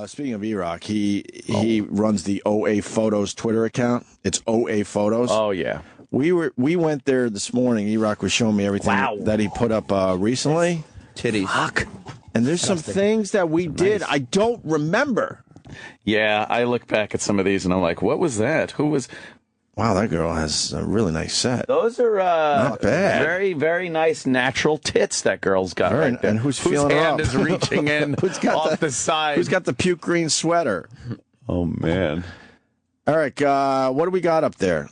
speaking of Erock, he runs the OA Photos Twitter account. It's OA Photos. Oh yeah. We went there this morning. Erock was showing me everything that he put up recently. Titties. Fuck. And there's some things that we did I don't remember. Yeah, I look back at some of these and I'm like, what was that? Who was? Wow, that girl has a really nice set. Those are not bad. Very, very nice natural tits that girl's got right there. And whose feeling her hand up? is reaching in off the side? Who's got the puke green sweater? Oh, man. Eric, what do we got up there?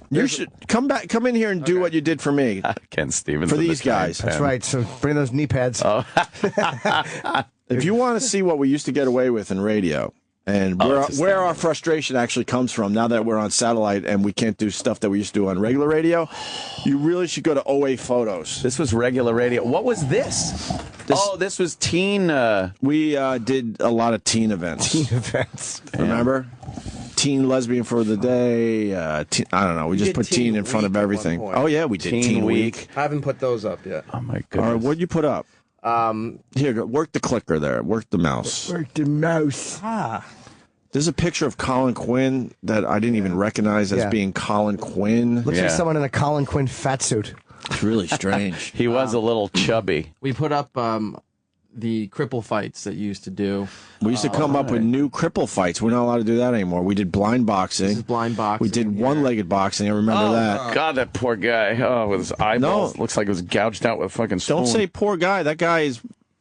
You should come in here and do what you did for me. Ken Stevens. For these guys. That's right. So bring those knee pads. Oh. If you want to see what we used to get away with in radio, and where our frustration actually comes from now that we're on satellite and we can't do stuff that we used to do on regular radio, you really should go to OA Photos. This was regular radio. What was this? This was teen. We did a lot of teen events. Remember? Teen lesbian for the day. I don't know. We just put teen in front of everything. Oh, yeah, we did Teen Week. I haven't put those up yet. Oh, my goodness. All right, what'd you put up? Here, work the clicker there. Work the mouse. Work the mouse. There's a picture of Colin Quinn that I didn't even recognize as being Colin Quinn. Looks like someone in a Colin Quinn fat suit. It's really strange. He was a little chubby. We put up the cripple fights that you used to do. We used to come up with new cripple fights. We're not allowed to do that anymore. We did blind boxing. This is blind boxing. We did one-legged boxing. I remember that. God, that poor guy. Oh, with his eyeballs. Looks like it was gouged out with a fucking spoon. Don't say poor guy. That guy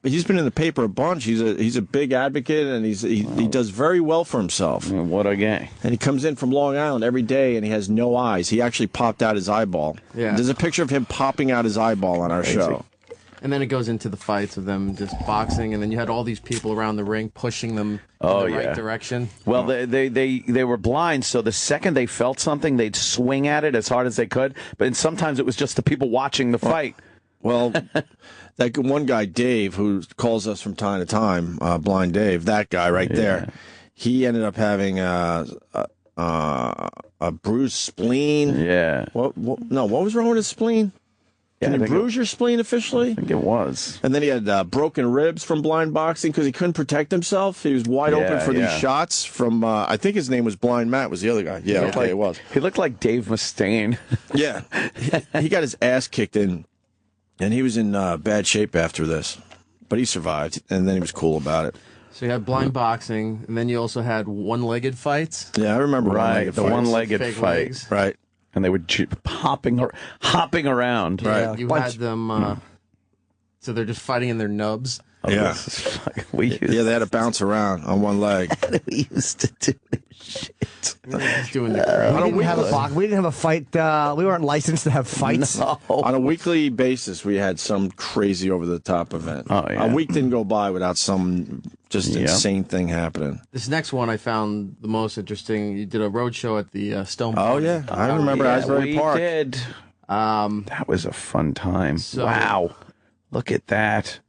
he's been in the paper a bunch. He's a big advocate, and he does very well for himself. What a guy. And he comes in from Long Island every day, and he has no eyes. He actually popped out his eyeball. Yeah. There's a picture of him popping out his eyeball on our show. And then it goes into the fights of them just boxing, and then you had all these people around the ring pushing them in the right direction. Well, they were blind, so the second they felt something, they'd swing at it as hard as they could. But sometimes it was just the people watching the fight. Well, that one guy, Dave, who calls us from time to time, Blind Dave, that guy right there, he ended up having a bruised spleen. Yeah. What was wrong with his spleen? Can you bruise your spleen officially? I think it was. And then he had broken ribs from blind boxing because he couldn't protect himself. He was wide open for these shots from, I think his name was Blind Matt, was the other guy. Yeah, okay, it was. He looked like Dave Mustaine. Yeah. He got his ass kicked in, and he was in bad shape after this. But he survived, and then he was cool about it. So you had blind boxing, and then you also had one-legged fights. Yeah, I remember the one-legged fight. Right. And they would hopping around. Yeah, Right. you had them, so they're just fighting in their nubs. Oh, Yeah. They had to bounce around on one leg. We used to do this shit. Just doing the We didn't have a fight. We weren't licensed to have fights. No. On a weekly basis, we had some crazy over-the-top event. Oh, yeah. A week didn't go by without some just insane thing happening. This next one I found the most interesting. You did a road show at the Stone Oh, Party. yeah. I remember Asbury Park. We did. That was a fun time. Wow. Look at that.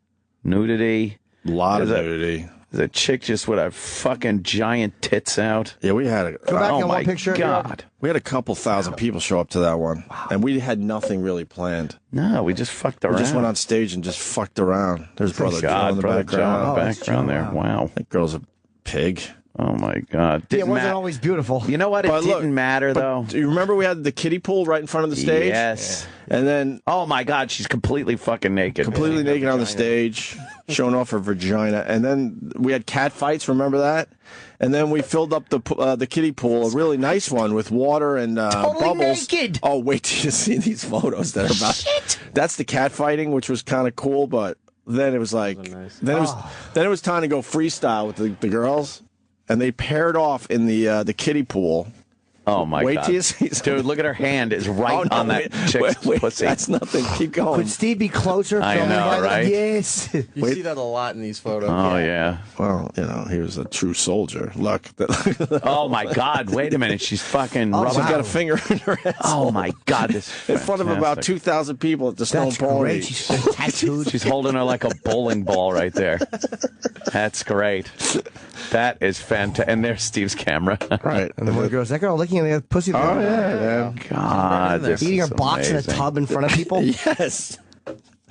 Nudity. A lot of nudity. The chick just with her fucking giant tits out. Yeah, we had Go back oh on my one picture. God. We had a couple thousand people show up to that one. Wow. And we had nothing really planned. No, we just fucked around. We just went on stage and just fucked around. There's Brother Joe in the Brother background. Joe in the background there. Wow. That girl's a pig. Oh, my God. It wasn't always beautiful. You know what? It didn't matter, though. Do you remember we had the kiddie pool right in front of the stage? Yes. Yeah. And then... Oh, my God. She's completely fucking naked. Completely naked on the stage, showing off her vagina. And then we had cat fights. Remember that? And then we filled up the kiddie pool, a really nice one, with water and bubbles. Naked. Oh, wait till you see these photos that are about... Shit. That's the cat fighting, which was kind of cool, but then it was like... Then it was time to go freestyle with the girls. And they paired off in the kiddie pool. Oh, my God. Wait till you see Dude, look at her hand is right on that chick's pussy. That's nothing. Keep going. Could Steve be closer? I know, right? Yes. You see that a lot in these photos. Oh, yeah. Well, he was a true soldier. Look. Oh, my God. Wait a minute. She's fucking She's rubbing. got a finger in her ass. Oh, my God. This is in front of about 2,000 people at the Stone Party. Great. She's tattooed. She's holding her like a bowling ball right there. That's great. That is fantastic. And there's Steve's camera. Right. And the one goes, that girl looking at the pussy. Oh, yeah. God. This Eating is her box amazing. in a tub in front of people. Yes.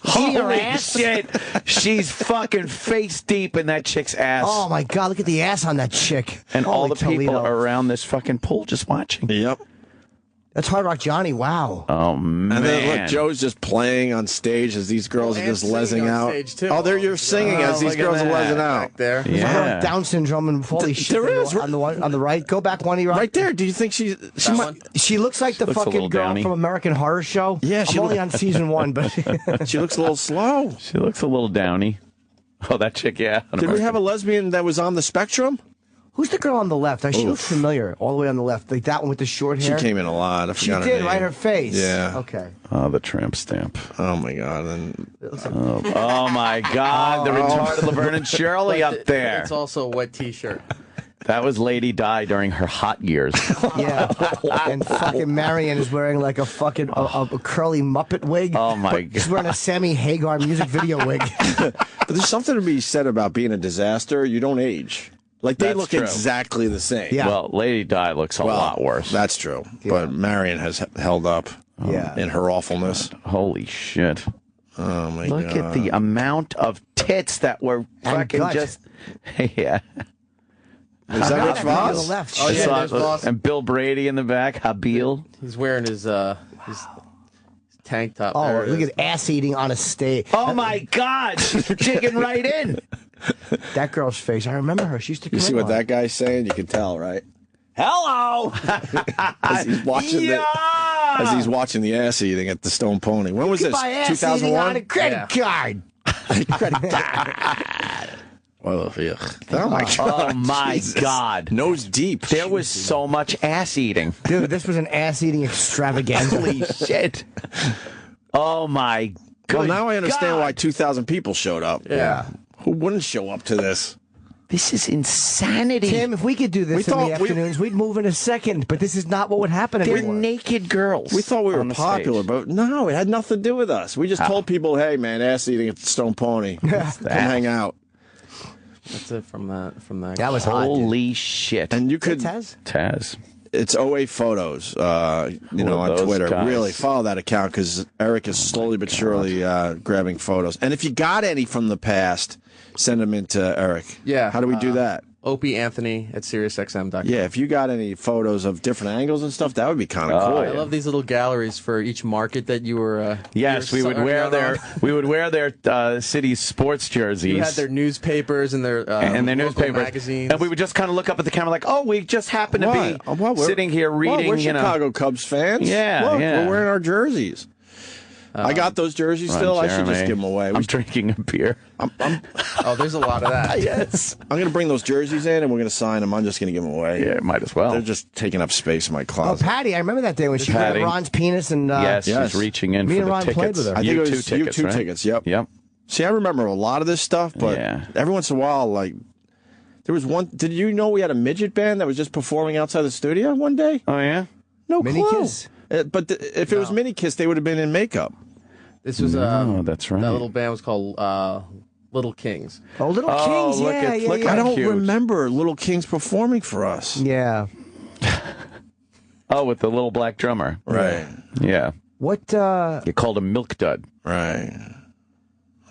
Holy shit. She's fucking face deep in that chick's ass. Oh, my God. Look at the ass on that chick. And all Holy the people Toledo. around this fucking pool just watching. Yep. That's Hard Rock Johnny. Wow. Oh, man. And then look, Joe's just playing on stage as these girls are just lezzing out. Oh, you're singing as these girls are lezzing out. There. Yeah. Down syndrome and holy shit. There is. On the right. Go back one. Right there. Do you think she might? She looks like the Looks a fucking little girl downy. from American Horror Show. Yeah, I'm only on season 1, but She looks a little slow. She looks a little downy. Oh, that chick, yeah. Did we have a lesbian that was on the spectrum? who's the girl on the left? She looks familiar. All the way on the left, like that one with the short hair. She came in a lot. I She forgot her did, name. right? Her face. Yeah. Okay. Oh, the tramp stamp. Oh my God. And Oh, my God. The retarded Laverne and Shirley up there. It's also a wet T-shirt. That was Lady Di during her hot years. Yeah. And fucking Marion is wearing like a fucking a curly Muppet wig. Oh, my God. She's wearing a Sammy Hagar music video wig. but there's something to be said about being a disaster. You don't age. Like they That's look true. exactly the same. Yeah. Well, Lady Di looks a lot worse. That's true. But Marion has held up Yeah. in her awfulness. Holy shit. Oh my Look God. at the amount of tits that were fucking gut. just... Yeah. Is that Rich On the Voss? left. Oh, I yeah, saw there's it. Voss. And Bill Brady in the back, Habil. He's wearing his tank top. Oh, There it look is. at ass eating on a stage. Oh, my God. She's jigging right in. That girl's face. I remember her. She used to come You see in what on. that guy's saying? You can tell, right? Hello. As he's watching as he's watching the ass eating at the Stone Pony. When was this? Buy ass eating on a 2001. credit card. Oh, ugh. Oh my God. Oh, my Jesus. God. Nose deep. There was so much ass eating. Dude, this was an ass eating extravaganza. Holy shit. Oh, my God. Well, now I understand why 2,000 people showed up. Yeah. Who wouldn't show up to this? This is insanity. Tim, if we could do this in the afternoons, we'd move in a second. But this is not what would happen They're anymore. naked girls. We thought we were on the popular, stage. but no, it had nothing to do with us. We just told people, hey, man, ass eating at the Stone Pony. Come hang out. That's it from that. That was hot. Dude. Holy shit. And you could, Taz. it's OA Photos, on those Twitter. guys? Really follow that account because Eric is slowly but surely grabbing photos. And if you got any from the past, send them into Eric. Yeah. How do we do that? Opie Anthony at SiriusXM.com. Yeah, if you got any photos of different angles and stuff, that would be kind of cool. I love these little galleries for each market that you were. Yes, we would wear their city's sports jerseys. You had their newspapers and their newspapers, magazines, and we would just kind of look up at the camera like, "Oh, we just happen to be sitting here reading." We're Chicago Cubs fans. Yeah, look, yeah. we're wearing our jerseys. I got those jerseys still. I should just give them away. I'm drinking a beer. oh, there's a lot of that. Yes, I'm going to bring those jerseys in and we're going to sign them. I'm just going to give them away. Yeah, might as well. They're just taking up space in my Oh, closet. Patty, I remember that day when she Patty. grabbed Ron's penis and yes, yes. she's reaching in Me for and the Ron tickets. played with her. I think it was U2 tickets, U2 right? tickets. Yep. Yep. See, I remember a lot of this stuff, but every once in a while, like, there was one. Did you know we had a midget band that was just performing outside the studio one day? Oh yeah. No Mini clue. Kiss? But if it was Mini Kiss, they would have been in makeup. This was Oh, that's right. that little band was called Little Kings. Oh, Little Kings, look yeah, at- yeah, look yeah. I don't cute. remember Little Kings performing for us. Yeah. Oh, with the little black drummer. Right. Yeah. What, You called him Milk Dud. Right.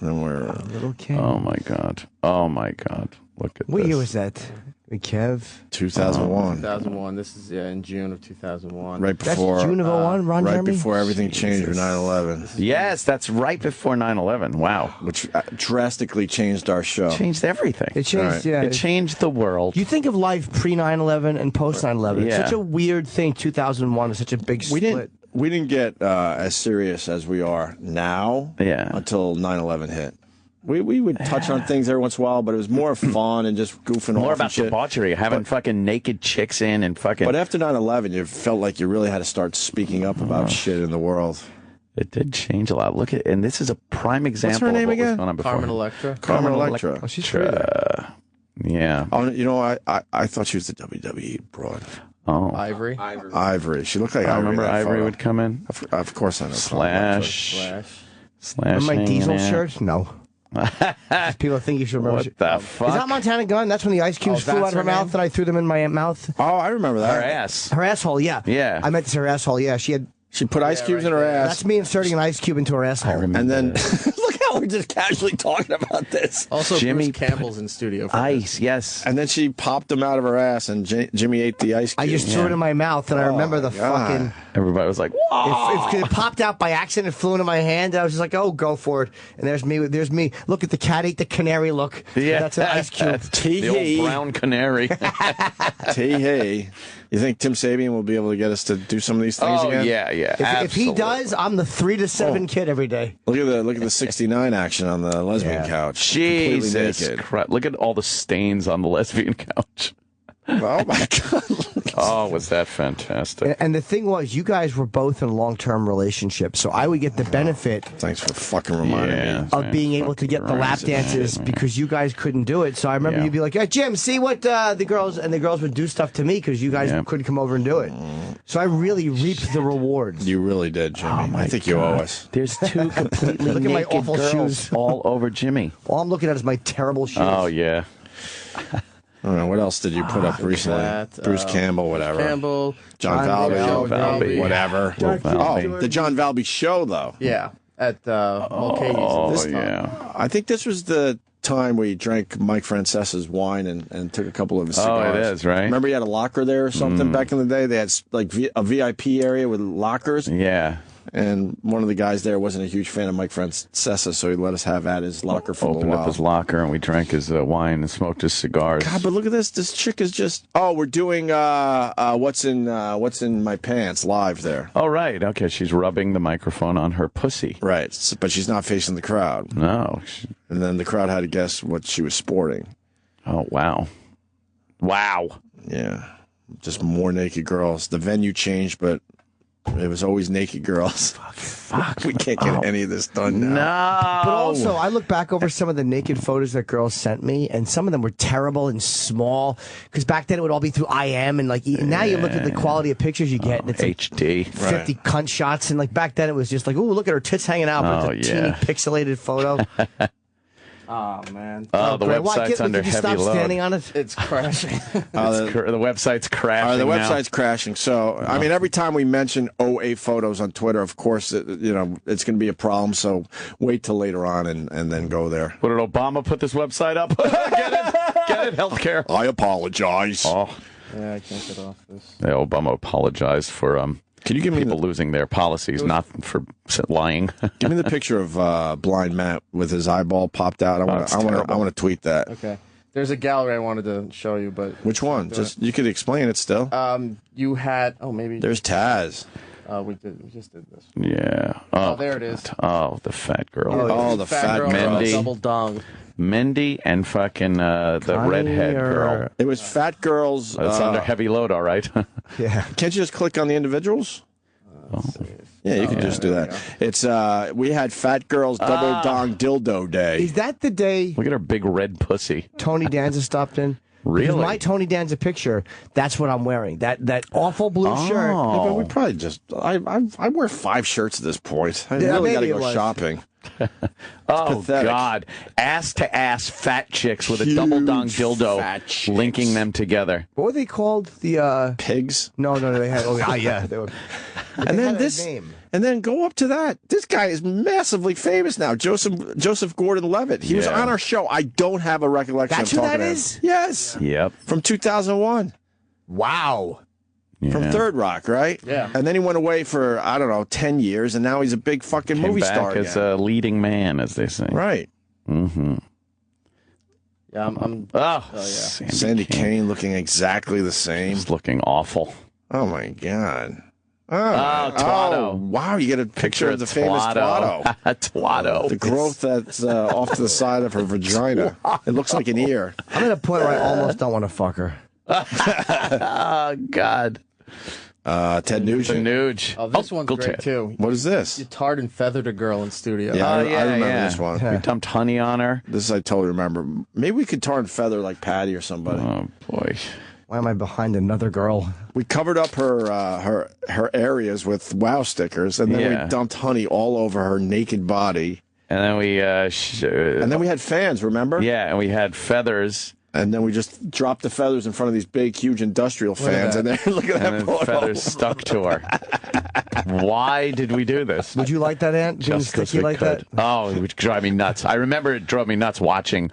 Then we're. Little King? Oh my God. Oh my God. Look at What this. year was that? Kev? 2001. 2001. This is in June of 2001. Right That's before. June of 01, Ron right Jeremy? before everything changed with 9/11, Yes, that's right before 9/11. Wow. which drastically changed our show. Changed everything. It changed, Right. yeah. It changed the world. You think of life pre 9/11 and post 9/11. It's Yeah. such a weird thing. 2001 is such a big split. We didn't get as serious as we are now. Yeah. Until 9/11 hit. We would touch on things every once in a while, but it was more fun and just goofing More off about and shit. debauchery, having fucking naked chicks in and fucking. But after 9/11, you felt like you really had to start speaking up about shit in the world. It did change a lot. Look at, and this is a prime example her name of what again? was going on before. Carmen Electra. Carmen Carmen Electra. Oh, she's pretty. Yeah. Oh, you know, I thought she was the WWE broad. Oh. Ivory. Ivory. She looked like I Ivory. remember in that Ivory photo. would come in. Of course I know. Carmen Electra. Slash. Remember my hanging Diesel out. shirt? No. People think you should remember. What the fuck? Is that Montana Gun? That's when the ice cubes Oh, flew that's out of her her mouth name? and I threw them in my mouth. Oh, I remember that. Her ass. Her asshole, yeah. Yeah. I meant to say her asshole, yeah. She had. She put ice cubes in her ass. That's me inserting an ice cube into her asshole. remember And then, that. look were just casually talking about this. Also, Jimmy Bruce Campbell's in studio. For Ice, yes. And then she popped them out of her ass, and Jimmy ate the ice cube. I just threw it in my mouth, and I remember the fucking... Everybody was like, whoa. If it popped out by accident, it flew into my hand, I was just like, oh, go for it. And there's me. There's me. Look at the cat ate the canary look. Yeah. That's an ice cube. The old brown canary. Tee-hee. You think Tim Sabian will be able to get us to do some of these things again? Yeah. If he does, I'm the 3 to 7 kid every day. Look at the 69 action on the lesbian couch. Jesus Christ. Look at all the stains on the lesbian couch. Oh, my God. Oh, was that fantastic. And the thing was, you guys were both in long-term relationships, so I would get the benefit Thanks for fucking reminding me. of being able to get the lap dances because you guys couldn't do it. So I remember you'd be like, hey, Jim, see what the girls would do stuff to me because you guys couldn't come over and do it. So I really reaped the rewards. You really did, Jimmy. I think you owe us. There's 2 completely Look at my naked awful girls shoes. all over Jimmy. All I'm looking at is my terrible shoes. Oh, yeah. I don't know, what else did you put up recently? Bruce Campbell, whatever. John Valby, whatever. The John Valby show, though. Yeah, at Mulcahy's. Oh, yeah. I think this was the time we drank Mike Francesa's wine and took a couple of his cigars. Oh, it is, right? Remember he had a locker there or something back in the day? They had like a VIP area with lockers. Yeah. And one of the guys there wasn't a huge fan of Mike Francesa, so he let us have at his locker for a little Opened while. up his locker, and we drank his wine and smoked his cigars. God, but look at this. This chick is just... Oh, we're doing What's in My Pants live there. Oh, right. Okay, she's rubbing the microphone on her pussy. Right, but she's not facing the crowd. No. And then the crowd had to guess what she was sporting. Oh, wow. Wow. Yeah, just more naked girls. The venue changed, but... It was always naked girls. Fuck. We can't get any of this done now. No. But also, I look back over some of the naked photos that girls sent me, and some of them were terrible and small. Because back then it would all be through IM, and like now you look at the quality of pictures you get, and it's like HD. 50 cunt shots, and like back then it was just like, ooh, look at her tits hanging out, but it's a teeny pixelated photo. Oh, man. Oh, the website's under did you heavy stop load. standing on it? It's crashing. The website's crashing. The website's crashing. So, I mean, every time we mention OA photos on Twitter, of course, it's going to be a problem. So, wait till later on and then go there. What, did Obama put this website up? Get it, healthcare. I apologize. Oh. Yeah, I can't get off this. Yeah, Obama apologized for Can you give me people losing their policies, not for lying. Give me the picture of Blind Matt with his eyeball popped out. I want to tweet that. Okay. There's a gallery I wanted to show you, but which one? Just you could explain it still. You had maybe there's Taz. We just did this. Yeah. Oh, there it is. Oh, the fat girl. Oh, the fat girl. Mendy. Double dong. Mendy and fucking the redhead girl. It was fat girls. It's under heavy load, all right. Yeah. Can't you just click on the individuals? Yeah, you can just do that. It's we had Fat Girls Double Dong Dildo Day. Is that the day Look at her big red pussy. Tony Danza stopped in? Really? Because my Tony Danza picture, that's what I'm wearing. That awful blue shirt. Yeah, but we probably just I wear 5 shirts at this point. I really got to go shopping. Oh, pathetic. God. Ass-to-ass fat chicks with a double dong dildo linking them together. What were they called? The Pigs? No, they had. Yeah, they were. And then and then go up to that. This guy is massively famous now. Joseph Gordon-Levitt. He was on our show. I don't have a recollection That's of who talking that to him. is? Yes. Yep. From 2001. Wow. Yeah. From Third Rock, right? Yeah. And then he went away for, 10 years, and now he's a big fucking movie star Came back as again. a leading man, as they say. Right. Mm-hmm. Yeah, I'm yeah. Sandy Kane looking exactly the same. He's looking awful. Oh, my God. Twatto. Wow, you get a picture of the famous Twatto. Twatto. The growth that's off to the side of her vagina. It looks like an ear. I'm at a point where I almost don't want to fuck her. Oh, God. Ted Nugent. Nuge. Oh, this one's great, too. What is this? You tarred and feathered a girl in studio. Yeah, I remember this one. We dumped honey on her. This I totally remember. Maybe we could tar and feather like Patty or somebody. Oh, boy. Why am I behind another girl? We covered up her areas with wow stickers, and then we dumped honey all over her naked body. And then we... and then we had fans, remember? Yeah, and we had feathers And then we just dropped the feathers in front of these big, huge industrial fans, and then look at that. And then feathers stuck to her. Why did we do this? Would you like that, Ant? Just because we could. That? Oh, it would drive me nuts. I remember it drove me nuts watching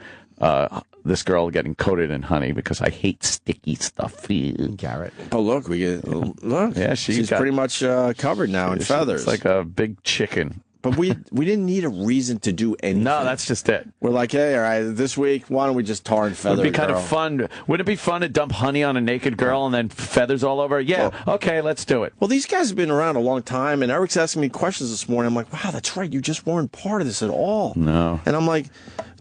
this girl getting coated in honey because I hate sticky stuff. Garrett. Oh, look, look. Yeah, she's pretty much covered now in feathers. It's like a big chicken. But we didn't need a reason to do anything. No, that's just it. We're like, hey, all right, this week, why don't we just tar and feather? It'd be kind of fun. Wouldn't it be fun to dump honey on a naked girl and then feathers all over? Yeah, okay, let's do it. Well, these guys have been around a long time, and Eric's asking me questions this morning. I'm like, wow, that's right. You just weren't part of this at all. No. And I'm like,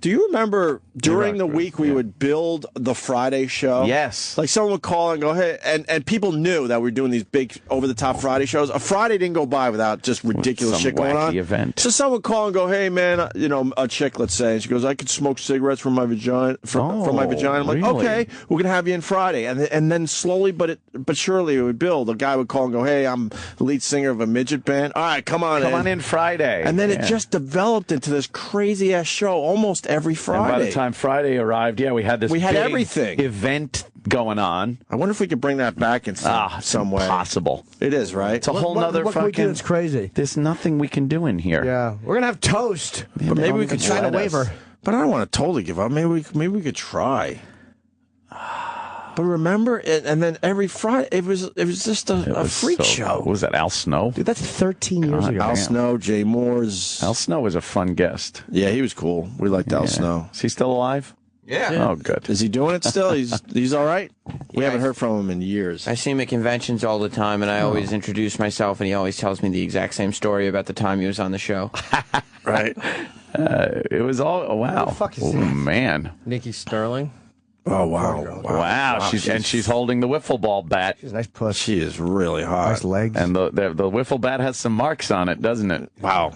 do you remember during the week we would build the Friday show? Yes. Like someone would call and go, hey, and people knew that we were doing these big over-the-top Friday shows. A Friday didn't go by without just ridiculous shit going on. Event. So someone would call and go, hey, man, a chick, let's say, and she goes, I could smoke cigarettes from my vagina. From my vagina. I'm like, really? okay, we're going to have you in Friday. And then slowly but surely it would build. A guy would call and go, hey, I'm the lead singer of a midget band. All right, come on in Friday. And then it just developed into this crazy-ass show almost every Friday. And by the time Friday arrived, we had this big everything event going on. I wonder if we could bring that back in some way. Possible. It is, right? It's a whole nother what fucking... What can we do? It's crazy. There's nothing we can do in here. Yeah. We're going to have toast. But maybe we could sign a waiver. But I don't want to totally give up. Maybe we could try. But remember, and then every Friday, it was just a freak show. What was that, Al Snow? Dude, that's 13 years ago. Al Snow, Jay Moore's. Al Snow was a fun guest. Yeah, he was cool. We liked Al Snow. Is he still alive? Yeah. Oh, good. Is he doing it still? He's all right? We haven't heard from him in years. I see him at conventions all the time, and I always introduce myself, and he always tells me the exact same story about the time he was on the show. Right? It was all... Oh, wow. Who the fuck is oh, that? man. Nikki Sterling. Oh, wow. Wow. She's holding the wiffle ball bat. She's a nice puss. She is really hot. Nice legs. And the wiffle bat has some marks on it, doesn't it? Wow.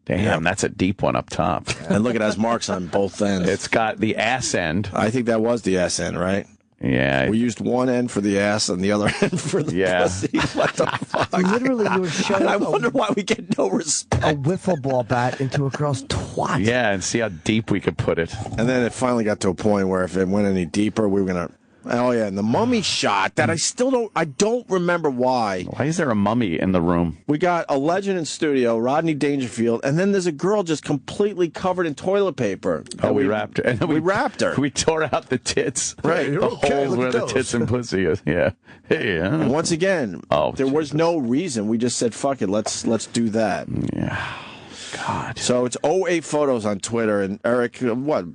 Damn, that's a deep one up top. And look, it has marks on both ends. It's got the ass end. I think that was the ass end, right? Yeah. We used one end for the ass and the other end for the pussy. What the fuck? Literally, you were showing I wonder why we get no respect. A wiffle ball bat into a girl's twat. Yeah, and see how deep we could put it. And then it finally got to a point where if it went any deeper, we were going to... Oh, yeah, and the mummy shot that I don't remember why. Why is there a mummy in the room? We got a legend in studio, Rodney Dangerfield, and then there's a girl just completely covered in toilet paper. Oh, we wrapped her. And we wrapped her. We tore out the tits. Right. The holes where the tits and pussy is. Yeah. And once again, there was no reason. We just said, fuck it, let's do that. Yeah. God. So it's 08 Photos on Twitter, and Eric, what?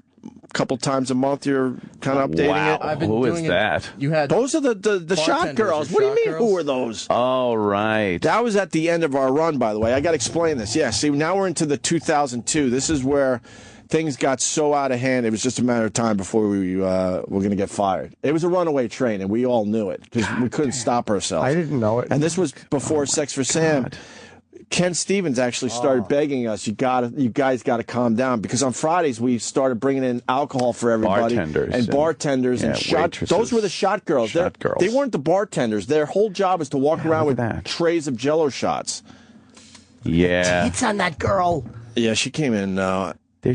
Couple times a month you're kind of updating it. I've been Who doing is that? You had those are the shot girls. What do you mean? Girls? Who are those? Oh, right. That was at the end of our run, by the way. I got to explain this. Yeah, see, now we're into the 2002. This is where things got so out of hand. It was just a matter of time before we were going to get fired. It was a runaway train, and we all knew it because we couldn't stop ourselves. I didn't know it. And this was before Sex for Sam. Ken Stevens actually started begging us, you guys got to calm down, because on Fridays we started bringing in alcohol for everybody, bartenders and shot. Those were the shot girls. They weren't the bartenders. Their whole job is to walk around with trays of Jello shots. Yeah, tits on that girl. Yeah, she came in.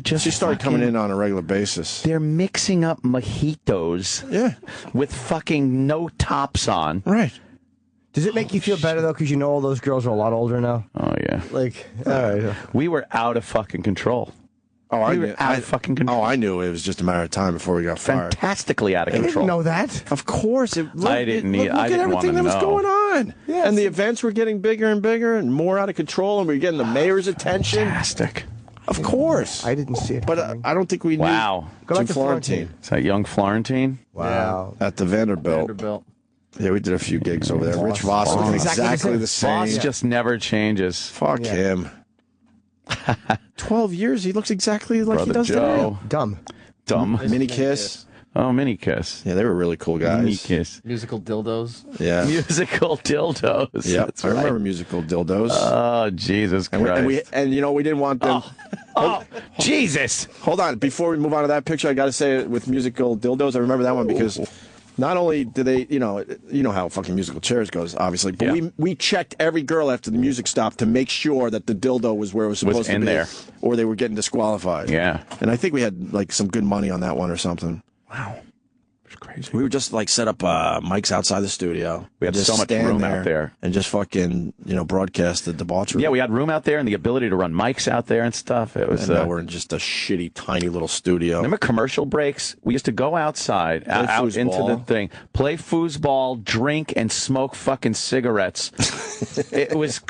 She started coming in on a regular basis. They're mixing up mojitos. Yeah, with fucking no tops on. Right. Does it make you feel better, though, because you know all those girls are a lot older now? Oh, yeah. Like, all right. We were out of fucking control. We were out of fucking control. Oh, I knew it was just a matter of time before we got fired. Fantastically out of control. I didn't know that. Of course. I didn't look at everything that was going on. Yes. And the events were getting bigger and bigger and more out of control, and we were getting the mayor's attention. Fantastic. Of course. I didn't see it. But I don't think we knew. Wow. Go back to Florentine. Is that young Florentine? Wow. At the Vanderbilt. Yeah, we did a few gigs over there. Rich Voss looking exactly the same. Voss just never changes. Fuck him. 12 years, he looks exactly like Brother he does Joe. today. Dumb. Mini Kiss. Oh, Mini Kiss. Yeah, they were really cool guys. Mini Kiss. Musical dildos. Yeah. Musical dildos. Yeah, That's I right. remember musical dildos. Oh, Jesus Christ. And you know, we didn't want them. Oh, Jesus. Hold on. Before we move on to that picture, I got to say with musical dildos, I remember that one because not only did they, you know how fucking musical chairs goes, obviously, but we checked every girl after the music stopped to make sure that the dildo was where it was supposed to be, there, or they were getting disqualified. Yeah, and I think we had like some good money on that one or something. Wow. It's crazy. We would just like set up mics outside the studio. We had just so much room out there. And just fucking, broadcast the debauchery. Yeah, we had room out there and the ability to run mics out there and stuff. It was. And now we're in just a shitty, tiny little studio. Remember commercial breaks? We used to go outside, out into the thing, play foosball, drink, and smoke fucking cigarettes. It was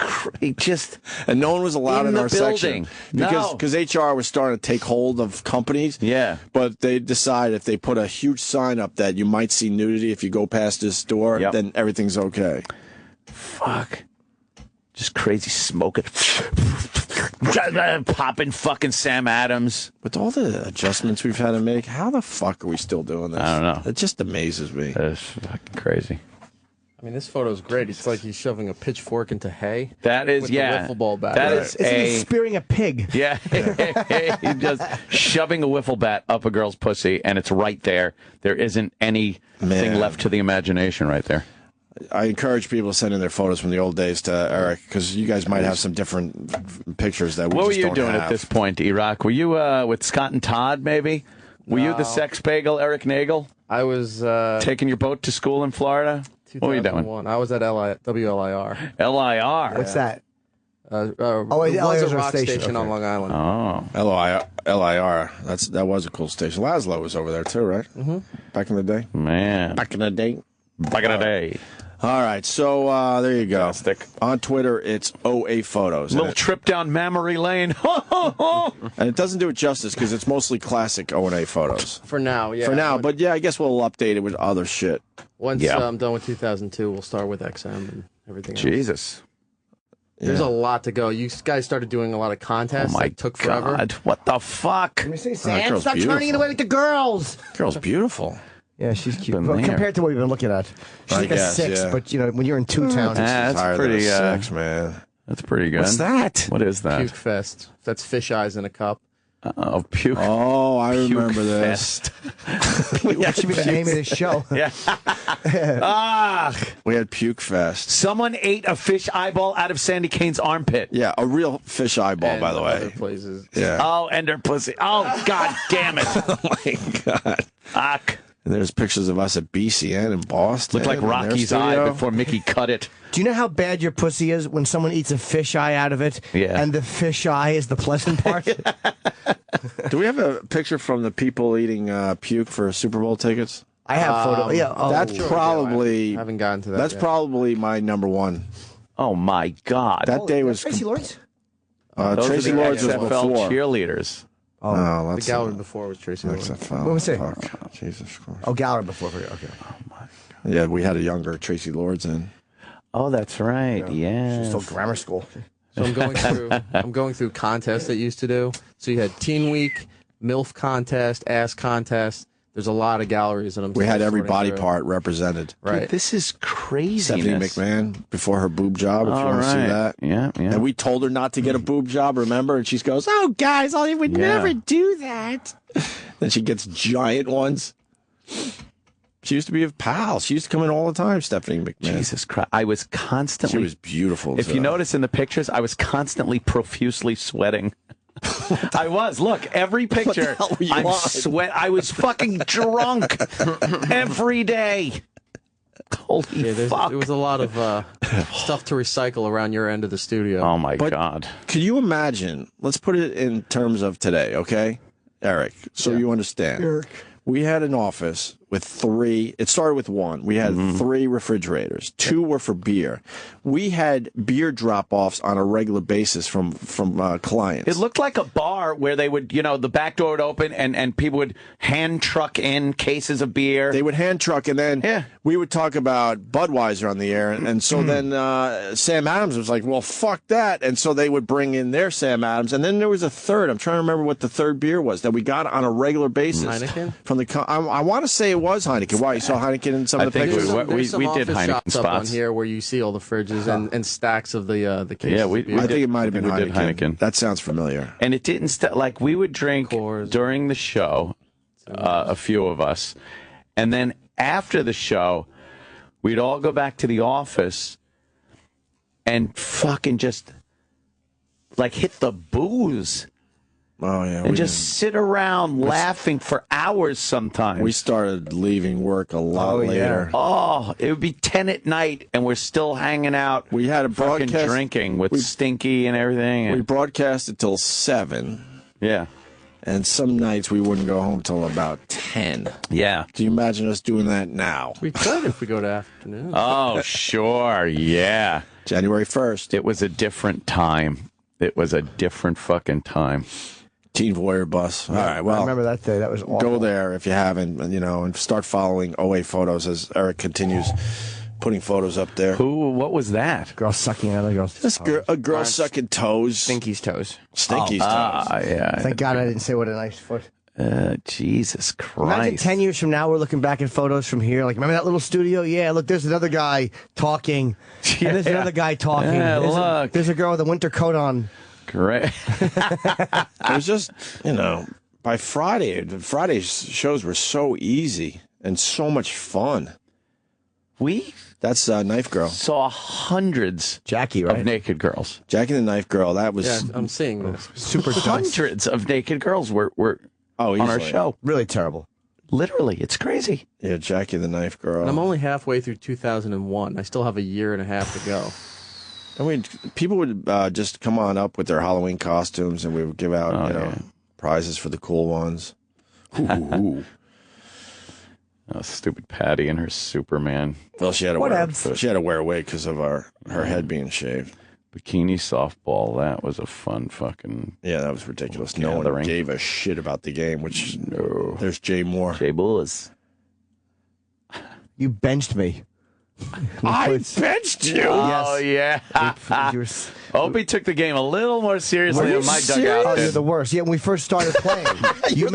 just. And no one was allowed in our section. Because HR was starting to take hold of companies. Yeah. But they decided if they put a huge sign up that you might see nudity if you go past this door, then everything's okay. Fuck. Just crazy smoking. Popping fucking Sam Adams. With all the adjustments we've had to make, how the fuck are we still doing this? I don't know. It just amazes me. It's fucking crazy. I mean, this photo's great. It's like he's shoving a pitchfork into hay. That is, with the wiffle ball bat. That is he's spearing a pig. Yeah. He's just shoving a wiffle bat up a girl's pussy, and it's right there. There isn't anything left to the imagination right there. I encourage people to send in their photos from the old days to Erock, because you guys might have some different pictures that we What were just you don't doing have. at this point, Erock? Were you with Scott and Todd, maybe? Were you the sex bagel, Eric Nagel? I was taking your boat to school in Florida? What were you doing? I was at WLIR. LIR. What's that? It was a rock station on Long Island. Oh. LIR. That was a cool station. Laszlo was over there too, right? Mm-hmm. Back in the day. Man. Back in the day. Back in the day. All right, so there you go. Fantastic. On Twitter, it's OA Photos. Little trip down memory lane. And it doesn't do it justice because it's mostly classic O&A photos. For now, yeah. For now, but yeah, I guess we'll update it with other shit. Once I'm done with 2002, we'll start with XM and everything else. Jesus. There's a lot to go. You guys started doing a lot of contests. Oh my that took forever. God. What the fuck? Let me say, That Sam, girl's stop beautiful. turning it away with the girls. Girl's beautiful. Yeah, she's cute. Been Well, there. compared to what we've been looking at. She's I like guess, a 6, yeah. but when you're in Two-Town. That's Tired of pretty. the sex, man. That's pretty good. What's that? What is that? Pukefest. That's fish eyes in a cup. Oh, puke. Oh, I remember Puke this. Fest. What should be the name of this show? Yeah. We had Puke Fest. Someone ate a fish eyeball out of Sandy Kane's armpit. Yeah, a real fish eyeball, And by the other way. places. Yeah. Oh, and her pussy. Oh, God damn it. Oh my God. Fuck. And there's pictures of us at BCN in Boston. Looked like in their Rocky's studio. eye before Mickey cut it. Do you know how bad your pussy is when someone eats a fish eye out of it? Yeah. And the fish eye is the pleasant part? Do we have a picture from the people eating puke for Super Bowl tickets? I have photo. Yeah. Oh, That's probably. I haven't gotten to that That's yet. probably my number one. Oh, my God. That day was. Tracy Lawrence? Those Tracy are the Lords was XFL before. cheerleaders. Oh, The that's gallery before was Tracy Lords. XFL. What was it? Fuck. Jesus Christ. Oh, Gallery before. Okay. Yeah, we had a younger Tracy Lords in. Oh, that's right. Yeah. She's still grammar school. So I'm going through contests that used to do. So you had Teen Week, MILF contest, Ass contest. There's a lot of galleries that I'm. We had every sorting body through. part represented. Right. Dude, this is crazy. Stephanie McMahon before her boob job, if you want to see that. Yeah, yeah. And we told her not to get a boob job, remember? And she goes, "Oh, guys, I would never do that." Then she gets giant ones. She used to be a pal. She used to come in all the time, Stephanie McMahon. Jesus Christ. I was constantly. She was beautiful. If you notice in the pictures, I was constantly profusely sweating. I was. Look, every picture. hell were you I'm on? I was fucking drunk every day. Holy fuck. There was a lot of stuff to recycle around your end of the studio. Oh my But- God. Could you imagine? Let's put it in terms of today, okay? Eric, so you understand. We had an office with 3. It started with 1. We had 3 refrigerators. 2 were for beer. We had beer drop-offs on a regular basis from clients. It looked like a bar where they would, the back door would open and people would hand truck in cases of beer. They would hand truck, and then we would talk about Budweiser on the air. And so then Sam Adams was like, well, fuck that. And so they would bring in their Sam Adams. And then there was a third. I'm trying to remember what the third beer was that we got on a regular basis. Heineken? From the I want to say it was Heineken. Why? You saw Heineken in some of the think pictures? There's some we did office Heineken shops up on spots. here where you see all the fridges and stacks of the cases. Yeah, of we beer. I think it might have been we did Heineken. Heineken. That sounds familiar. And it didn't like we would drink Coors. during the show, a few of us, and then after the show, we'd all go back to the office and fucking just like hit the booze. Oh, yeah. And just sit around laughing for hours sometimes. We started leaving work a lot later. Yeah. Oh, it would be 10 at night, and we're still hanging out. We had a broadcast. Drinking with Stinky and everything. We broadcasted till 7. Yeah. And some nights we wouldn't go home till about 10. Yeah. Can you imagine us doing that now? We could if we go to afternoon. Oh, sure. Yeah. January 1st. It was a different time. It was a different fucking time. Teen Voyeur Bus. All right, well. I remember that day. That was awful. Go there if you haven't, and start following OA Photos as Eric continues putting photos up there. What was that? Girl sucking other girls. Just a girl sucking toes. Stinky's toes. Stinky's toes. Yeah. Thank God I didn't say what a nice foot. Jesus Christ. Imagine 10 years from now, we're looking back at photos from here. Like, remember that little studio? Yeah, look, there's another guy talking. Yeah. And there's another guy talking. Yeah, there's a girl with a winter coat on. Great. It was just, by Friday's shows were so easy and so much fun. That's Knife Girl. Saw hundreds Jackie, right? of naked girls. Jackie the Knife Girl, that was... Yeah, I'm seeing this. Super Hundreds of naked girls were on our show. Really terrible. Literally, it's crazy. Yeah, Jackie the Knife Girl. And I'm only halfway through 2001. I still have a year and a half to go. I mean, people would just come on up with their Halloween costumes, and we would give out, prizes for the cool ones. Ooh. Oh, stupid Patty and her Superman. Well, she had to wear a wig because of her head being shaved. Bikini softball. That was a fun fucking. Yeah, that was ridiculous. No one gave a shit about the game. There's Jay Moore. Jay Bullis. You benched me. I benched you. Oh, yeah. Opie took the game a little more seriously than my dugout. Oh, you're the worst. Yeah, when we first started playing, you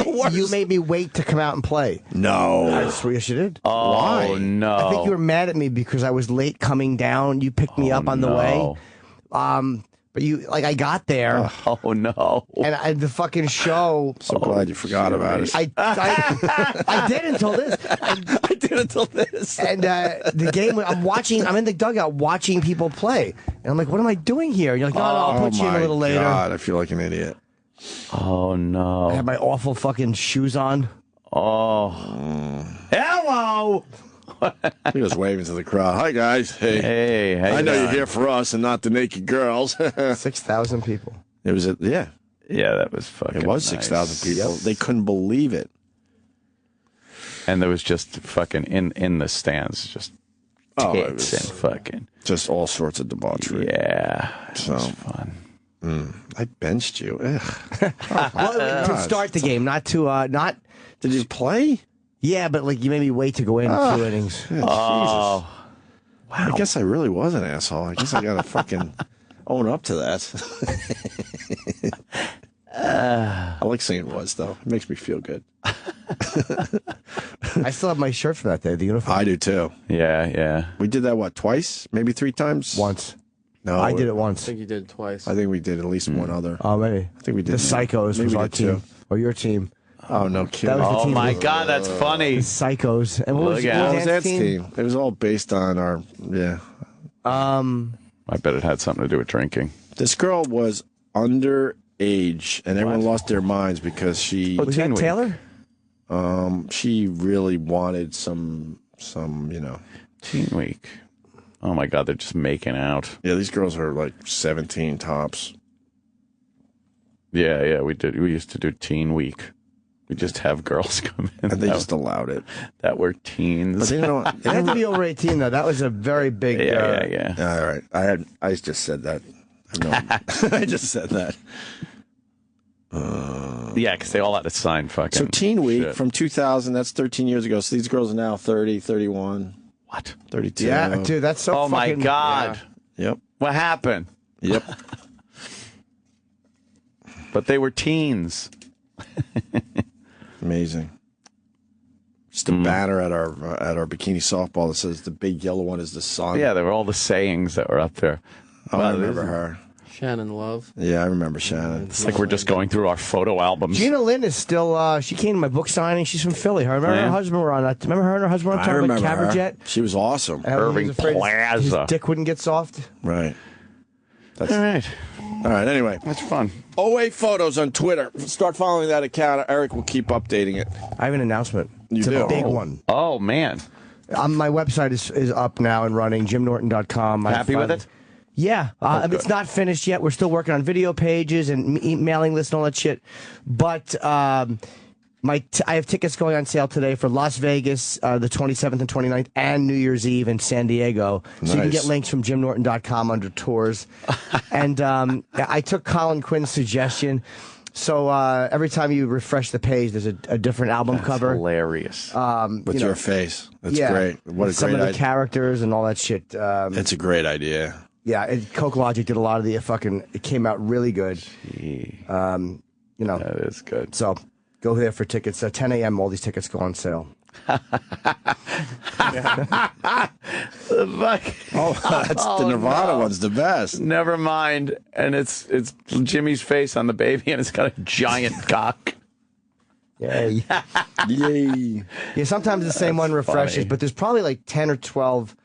made me wait to come out and play. No. I swear you did. Oh, why? No. I think you were mad at me because I was late coming down. You picked me up on the way. But I got there. Oh, no. And the fucking show. So glad you forgot about it. I did until this. I did until this. And the game, I'm in the dugout watching people play. And I'm like, what am I doing here? And you're like, no, I'll put you in a little later. God, I feel like an idiot. Oh, no. I had my awful fucking shoes on. Oh. Hello. He was waving to the crowd. Hi, guys. Hey. I know you're here for us and not the naked girls. 6,000 people. It was, Yeah, that was fucking It was 6,000 people. Yep. They couldn't believe it. And there was just fucking in the stands, just tits and fucking. Just all sorts of debauchery. Yeah. So it was fun. I benched you. Ugh. Well, to start the game, not to, Did you play? Yeah, but you made me wait to go in 2 innings. Yeah, Jesus. Wow. I guess I really was an asshole. I guess I got to fucking own up to that. I like saying was, though. It makes me feel good. I still have my shirt from that day, the uniform. I do, too. Yeah. We did that, twice? Maybe 3 times? Once. No. I did it once. I think you did it twice. I think we did at least one other. Oh, maybe. I think we did. The Psychos was our team. Or your team. Oh, no kidding. Oh, my God, that's funny. The Psychos. And what was Ant's team? It was all based on our, I bet it had something to do with drinking. This girl was underage, and everyone lost their minds because she... Was that Taylor? She really wanted some, Teen Week. Oh, my God, they're just making out. Yeah, these girls are like 17 tops. Yeah, we did. We used to do Teen Week. We just have girls come in. And they just allowed it. That were teens. But they don't. It had to be over 18, though. That was a very big... Yeah. All right. I just said that. I just said that. Yeah, because they all had to sign fucking... So Teen Week shit. from 2000, that's 13 years ago. So these girls are now 30, 31. What? 32. Yeah, dude, that's so Oh, fucking... my God. Yeah. Yep. What happened? Yep. But they were teens. Amazing. Just a banner at our bikini softball that says the big yellow one is the sun. Yeah, there were all the sayings that were up there. Oh, I remember her. Shannon Love. Yeah, I remember Shannon. It's like we're just going through our photo albums. Gina Lynn is still, she came to my book signing. She's from Philly. I remember her husband were on that. Remember her and her husband were talking about Cabaret? She was awesome. Irving His Plaza. dick wouldn't get soft. Right. All right. All right, anyway. That's fun. OA Photos on Twitter. Start following that account. Eric will keep updating it. I have an announcement. It's a big one. Oh, man. My website is up now and running, jimnorton.com. Happy with it? Yeah. It's not finished yet. We're still working on video pages and mailing lists and all that shit. But I have tickets going on sale today for Las Vegas, the 27th and 29th, and New Year's Eve in San Diego. Nice. So you can get links from jimnorton.com under tours. And I took Colin Quinn's suggestion. So every time you refresh the page, there's a different album cover. Hilarious. With your face. That's great. What a great some of the idea. Characters and all that shit. It's a great idea. Yeah, Coke Logic did a lot of the it came out really good. That is good. So go there for tickets. 10 a.m. All these tickets go on sale. Oh, the Nirvana one's the best. Never mind. And it's Jimmy's face on the baby, and it's got a giant cock. Yay. Yay. Yeah, sometimes the same one refreshes, funny. but there's probably like 10 or 12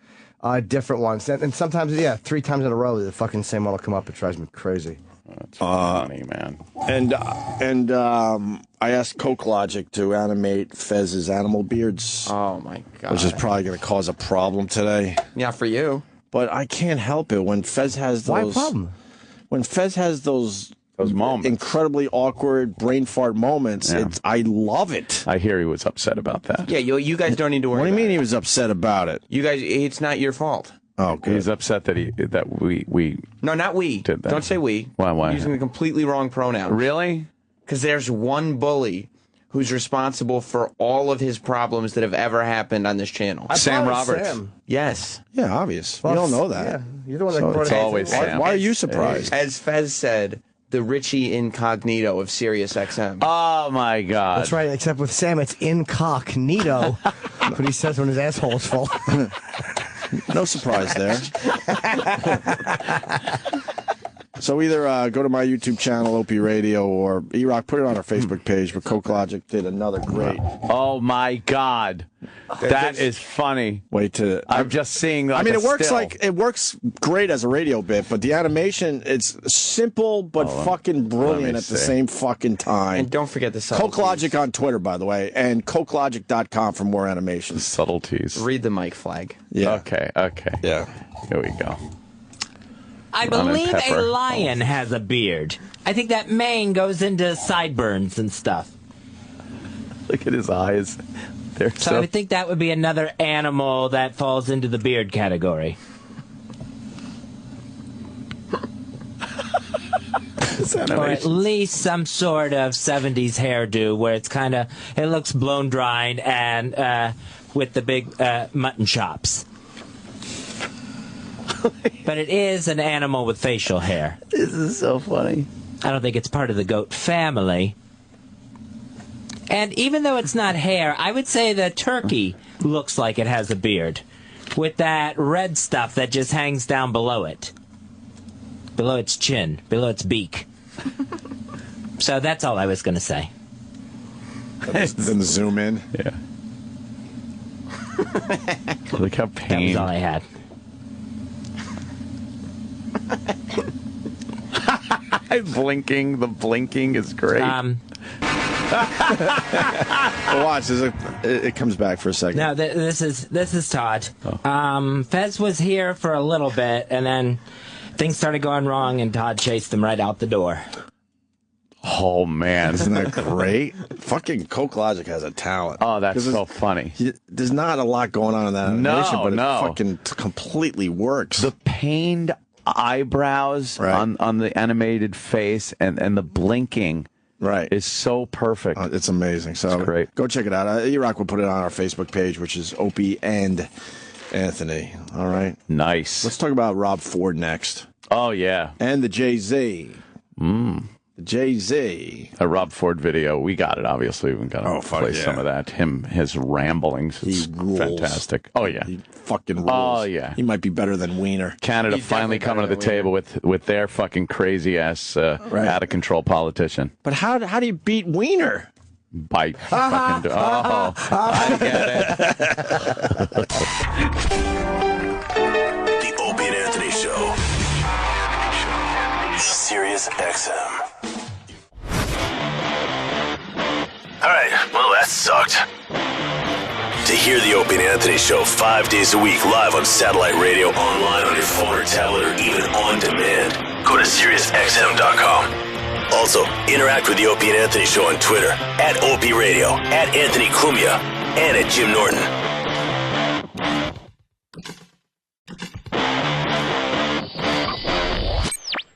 different ones. And sometimes, 3 times in a row, the fucking same one will come up. It drives me crazy. That's funny, man. And I asked Coke Logic to animate Fez's animal beards. Oh my god. Which is probably going to cause a problem today. Yeah, for you. But I can't help it when Fez has those. Why a problem? When Fez has those moments, incredibly awkward brain fart moments, I love it. I hear he was upset about that. Yeah, you guys don't need to worry. What do you about mean it. he was upset about it? You guys, it's not your fault. Oh, good. He's upset that we. No, not we. Did that. Don't say we. Why? You're using the completely wrong pronoun. Really? Because there's one bully who's responsible for all of his problems that have ever happened on this channel. Sam Roberts. Sam. Yes. Yeah, obvious. We all know that. Yeah, you're the one that So brought it's it up. always Sam. Why are you surprised? As Fez said, the Richie Incognito of Sirius XM. Oh my God. That's right, except with Sam, it's incognito. That's what he says when his asshole's full. No surprise there. So either go to my YouTube channel, Opie Radio, or Erock, put it on our Facebook page. But Coke Logic did another great. Oh my God, that is funny. Wait to. I'm just seeing. Like I mean, it it works great as a radio bit, but the animation, it's simple but fucking brilliant at the same fucking time. And don't forget the subtleties. Coke Logic on Twitter, by the way, and CokeLogic.com for more animations. Subtleties. Read the mic flag. Yeah. Okay. Yeah. Here we go. I believe a lion has a beard. I think that mane goes into sideburns and stuff. Look at his eyes. They're So I would think that would be another animal that falls into the beard category. Or at least some sort of 70s hairdo where it's kind of, it looks blown dried and with the big mutton chops. But it is an animal with facial hair. This is so funny. I don't think it's part of the goat family. And even though it's not hair, I would say the turkey looks like it has a beard. With that red stuff that just hangs down below it. Below its chin. Below its beak. So that's all I was going to say. Then zoom in. Yeah. Look how That was pain. all I had. Blinking. The blinking is great. Well, watch. It comes back for a second. No, this is Todd. Fez was here for a little bit, and then things started going wrong, and Todd chased him right out the door. Oh man, isn't that great? Fucking Coke Logic has a talent. Oh, that's so funny. There's not a lot going on in that animation, but it fucking completely works. The pained eyebrows on the animated face and the blinking is so perfect. It's amazing. So it's great. Go check it out. Erock will put it on our Facebook page, which is Opie and Anthony. All right. Nice. Let's talk about Rob Ford next. Oh yeah. And the Jay-Z. The Jay-Z. A Rob Ford video. We got it, obviously. We've got to play some of that. His ramblings. It's fantastic. Oh, yeah. He fucking rules. Oh, yeah. He might be better than Wiener. Canada finally coming to the table with their fucking crazy-ass, out-of-control politician. But how do you beat Wiener? By fucking... I get it. The Opie and Anthony Show. Sirius XM. Alright, well that sucked. To hear the Opie and Anthony Show 5 days a week live on satellite radio, online on your phone or tablet, or even on demand, go to SiriusXM.com. Also, interact with the Opie and Anthony Show on Twitter, at Opie Radio, at Anthony Cumia, and at Jim Norton.